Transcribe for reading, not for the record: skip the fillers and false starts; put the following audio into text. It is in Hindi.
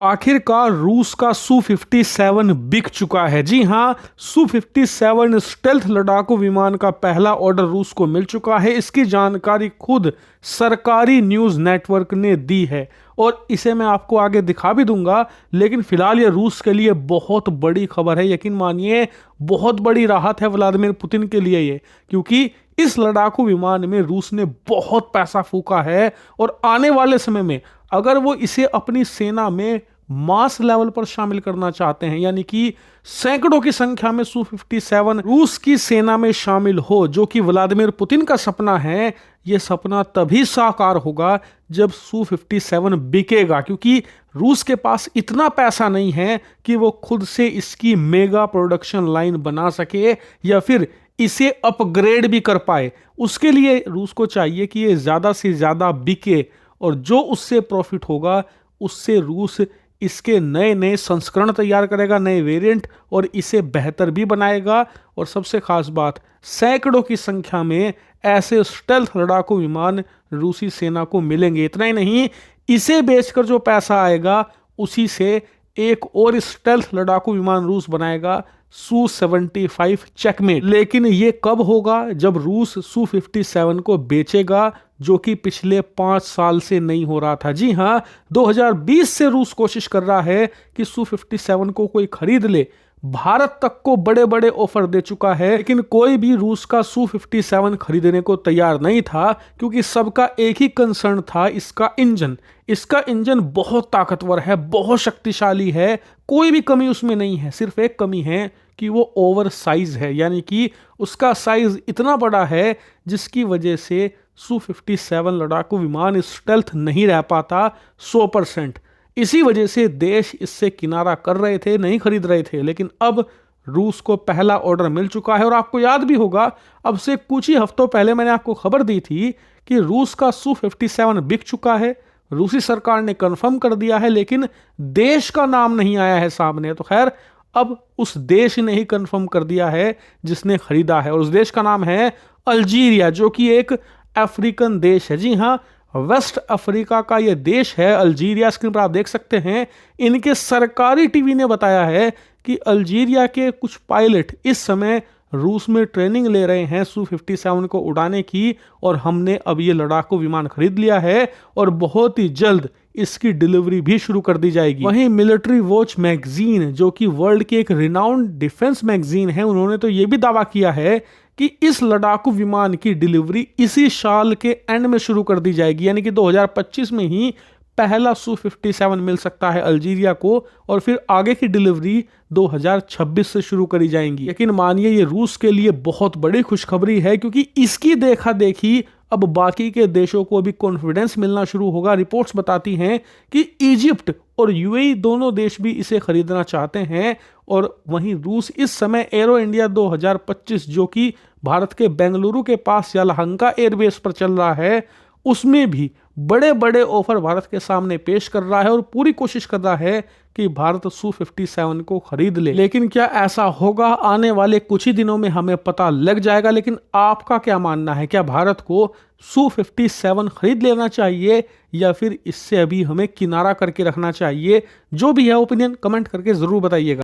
आखिरकार रूस का Su-57 बिक चुका है। जी हाँ, Su-57 स्टेल्थ लड़ाकू विमान का पहला ऑर्डर रूस को मिल चुका है। इसकी जानकारी खुद सरकारी न्यूज़ नेटवर्क ने दी है और इसे मैं आपको आगे दिखा भी दूंगा। लेकिन फिलहाल ये रूस के लिए बहुत बड़ी खबर है। यकीन मानिए, बहुत बड़ी राहत है व्लादिमीर पुतिन के लिए ये, क्योंकि इस लड़ाकू विमान में रूस ने बहुत पैसा फूका है और आने वाले समय में अगर वो इसे अपनी सेना में मास लेवल पर शामिल करना चाहते हैं, यानी कि सैकड़ों की संख्या में Su-57 रूस की सेना में शामिल हो, जो कि व्लादिमीर पुतिन का सपना है, यह सपना तभी साकार होगा जब Su-57 बिकेगा, क्योंकि रूस के पास इतना पैसा नहीं है कि वो खुद से इसकी मेगा प्रोडक्शन लाइन बना सके या फिर इसे अपग्रेड भी कर पाए। उसके लिए रूस को चाहिए कि ये ज़्यादा से ज़्यादा बिके और जो उससे प्रॉफिट होगा उससे रूस इसके नए नए संस्करण तैयार करेगा, नए वेरिएंट, और इसे बेहतर भी बनाएगा। और सबसे खास बात, सैकड़ों की संख्या में ऐसे स्टेल्थ लड़ाकू विमान रूसी सेना को मिलेंगे। इतना ही नहीं, इसे बेचकर जो पैसा आएगा उसी से एक और स्टेल्थ लड़ाकू विमान रूस बनाएगा, Su-75 चेकमेट। लेकिन ये कब होगा? जब रूस Su-57 को बेचेगा, जो कि पिछले 5 साल से नहीं हो रहा था। जी हाँ, 2020 से रूस कोशिश कर रहा है कि Su-57 को कोई खरीद ले। भारत तक को बड़े बड़े ऑफर दे चुका है, लेकिन कोई भी रूस का Su-57 खरीदने को तैयार नहीं था, क्योंकि सबका एक ही कंसर्न था, इसका इंजन। इसका इंजन बहुत ताकतवर है, बहुत शक्तिशाली है, कोई भी कमी उसमें नहीं है। सिर्फ एक कमी है कि वो ओवर साइज है, यानी कि उसका साइज इतना बड़ा है जिसकी वजह से Su-57 लड़ाकू विमान स्टेल्थ नहीं रह पाता 100%। इसी वजह से देश इससे किनारा कर रहे थे, नहीं खरीद रहे थे। लेकिन अब रूस को पहला ऑर्डर मिल चुका है और आपको याद भी होगा, अब से कुछ ही हफ्तों पहले मैंने आपको खबर दी थी कि रूस का Su-57 बिक चुका है। रूसी सरकार ने कंफर्म कर दिया है, लेकिन देश का नाम नहीं आया है सामने। तो खैर, अब उस देश ने ही कंफर्म कर दिया है जिसने खरीदा है, और उस देश का नाम है अल्जीरिया, जो कि एक अफ्रीकन देश है। जी हाँ, वेस्ट अफ्रीका का ये देश है अल्जीरिया। स्क्रीन पर आप देख सकते हैं, इनके सरकारी टीवी ने बताया है कि अल्जीरिया के कुछ पायलट इस समय रूस में ट्रेनिंग ले रहे हैं Su-57 को उड़ाने की, और हमने अब ये लड़ाकू विमान खरीद लिया है और बहुत ही जल्द इसकी डिलीवरी भी शुरू कर दी जाएगी। वहीं मिलिट्री वॉच मैगजीन, जो कि वर्ल्ड की एक रिनाउंड डिफेंस मैगजीन है, उन्होंने तो ये भी दावा किया है कि इस लड़ाकू विमान की डिलीवरी इसी साल के एंड में शुरू कर दी जाएगी, यानी कि 2025 में ही पहला Su-57 मिल सकता है अल्जीरिया को, और फिर आगे की डिलीवरी 2026 से शुरू करी जाएंगी। लेकिन मानिए, ये रूस के लिए बहुत बड़ी खुशखबरी है, क्योंकि इसकी देखा देखी अब बाकी के देशों को भी कॉन्फिडेंस मिलना शुरू होगा। रिपोर्ट्स बताती हैं कि इजिप्ट और यूएई दोनों देश भी इसे खरीदना चाहते हैं। और वहीं रूस इस समय एरो इंडिया 2025, जो कि भारत के बेंगलुरु के पास यलहंका एयरबेस पर चल रहा है, उसमें भी बड़े बड़े ऑफर भारत के सामने पेश कर रहा है और पूरी कोशिश कर रहा है कि भारत Su-57 को खरीद ले। लेकिन क्या ऐसा होगा? आने वाले कुछ ही दिनों में हमें पता लग जाएगा। लेकिन आपका क्या मानना है? क्या भारत को Su-57 खरीद लेना चाहिए या फिर इससे अभी हमें किनारा करके रखना चाहिए? जो भी है ओपिनियन कमेंट करके जरूर बताइएगा।